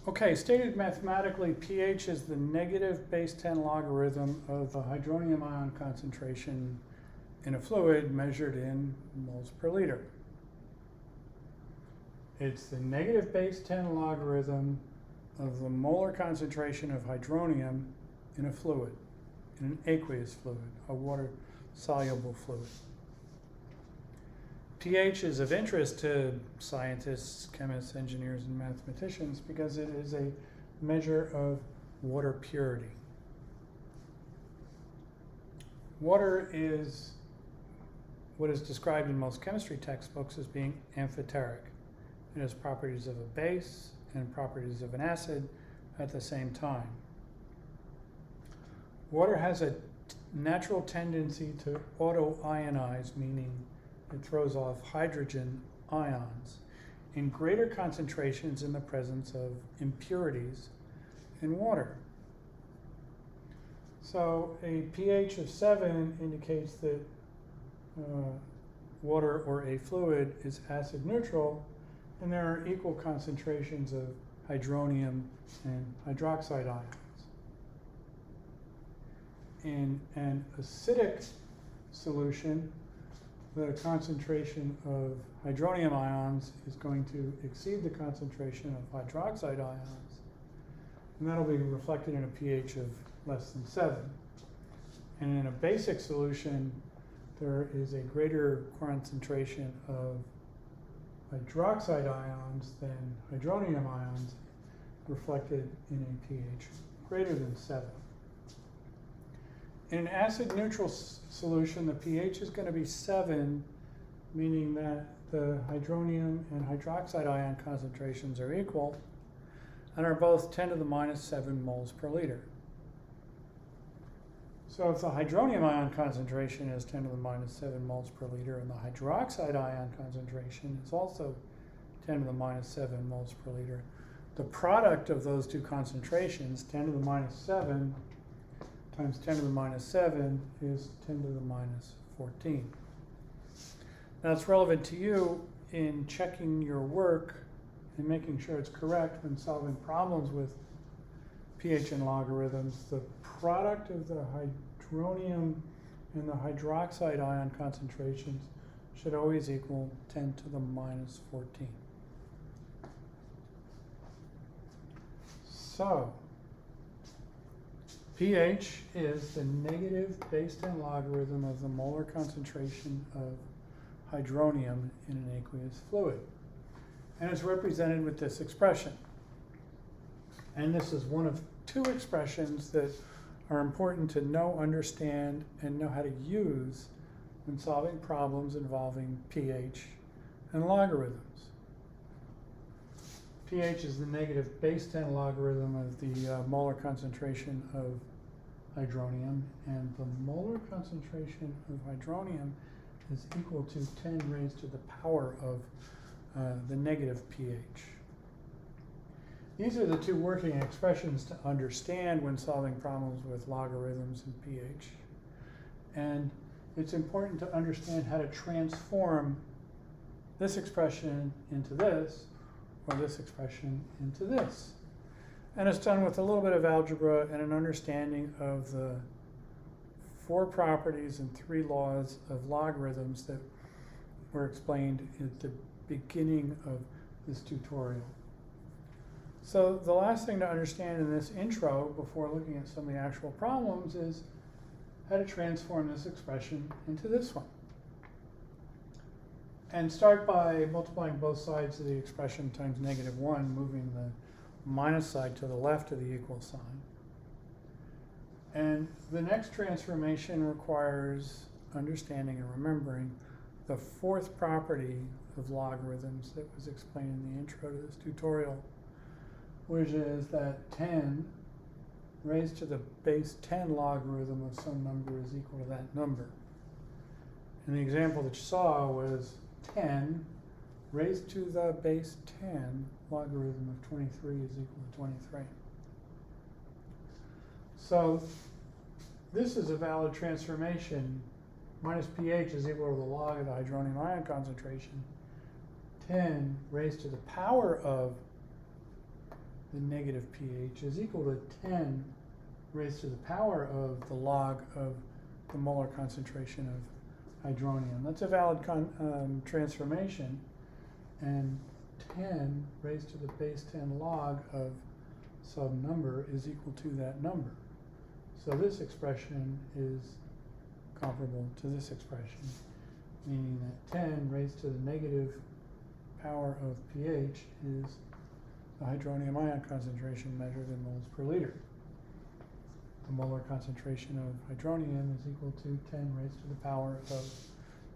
Okay, stated mathematically, pH is the negative base 10 logarithm of the hydronium ion concentration in a fluid measured in moles per liter. It's the negative base 10 logarithm of the molar concentration of hydronium in a fluid, in an aqueous fluid, a water-soluble fluid. pH is of interest to scientists, chemists, engineers, and mathematicians because it is a measure of water purity. Water is what is described in most chemistry textbooks as being amphoteric. It has properties of a base and properties of an acid at the same time. Water has a natural tendency to auto-ionize, meaning it throws off hydrogen ions in greater concentrations in the presence of impurities in water. So a pH of 7 indicates that water or a fluid is acid neutral, and there are equal concentrations of hydronium and hydroxide ions. In an acidic solution, the concentration of hydronium ions is going to exceed the concentration of hydroxide ions, and that'll be reflected in a pH of less than 7. And in a basic solution, there is a greater concentration of hydroxide ions than hydronium ions, reflected in a pH greater than 7. In an acid-neutral solution, the pH is going to be 7, meaning that the hydronium and hydroxide ion concentrations are equal and are both 10 to the minus 7 moles per liter. So if the hydronium ion concentration is 10 to the minus 7 moles per liter and the hydroxide ion concentration is also 10 to the minus 7 moles per liter, the product of those two concentrations, 10 to the minus 7 times 10 to the minus 7 is 10 to the minus 14. Now it's relevant to you in checking your work and making sure it's correct when solving problems with pH and logarithms. The product of the hydronium and the hydroxide ion concentrations should always equal 10 to the minus 14. So, pH is the negative base 10 logarithm of the molar concentration of hydronium in an aqueous fluid. And it's represented with this expression. And this is one of two expressions that are important to know, understand, and know how to use when solving problems involving pH and logarithms. pH is the negative base 10 logarithm of the molar concentration of hydronium, and the molar concentration of hydronium is equal to 10 raised to the power of the negative pH. These are the two working expressions to understand when solving problems with logarithms and pH. And it's important to understand how to transform this expression into this, or this expression into this. And it's done with a little bit of algebra and an understanding of the 4 properties and 3 laws of logarithms that were explained at the beginning of this tutorial. So the last thing to understand in this intro before looking at some of the actual problems is how to transform this expression into this one. And start by multiplying both sides of the expression times -1, moving the minus side to the left of the equal sign. And the next transformation requires understanding and remembering the 4th property of logarithms that was explained in the intro to this tutorial, which is that 10 raised to the base 10 logarithm of some number is equal to that number. And the example that you saw was 10 raised to the base 10 logarithm of 23 is equal to 23. So this is a valid transformation. Minus pH is equal to the log of the hydronium ion concentration. 10 raised to the power of the negative pH is equal to 10 raised to the power of the log of the molar concentration of hydronium. That's a valid transformation, and 10 raised to the base 10 log of some number is equal to that number. So this expression is comparable to this expression, meaning that 10 raised to the negative power of pH is the hydronium ion concentration measured in moles per liter. The molar concentration of hydronium is equal to 10 raised to the power of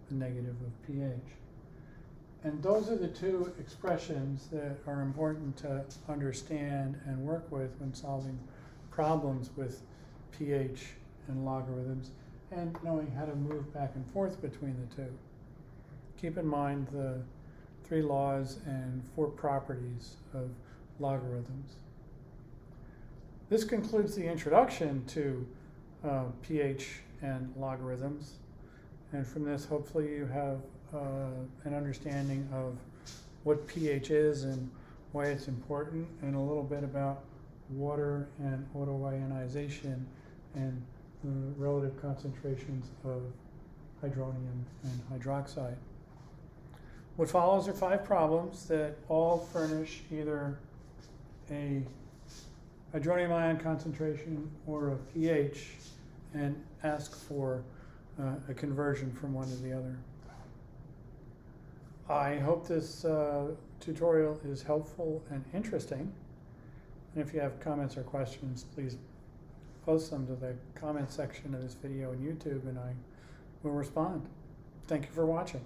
the negative of pH. And those are the two expressions that are important to understand and work with when solving problems with pH and logarithms, and knowing how to move back and forth between the two. Keep in mind the 3 laws and 4 properties of logarithms. This concludes the introduction to pH and logarithms, and from this hopefully you have an understanding of what pH is and why it's important, and a little bit about water and autoionization and the relative concentrations of hydronium and hydroxide. What follows are 5 problems that all furnish either a hydronium ion concentration or a pH and ask for a conversion from one to the other. I hope this tutorial is helpful and interesting. And if you have comments or questions, please post them to the comment section of this video on YouTube, and I will respond. Thank you for watching.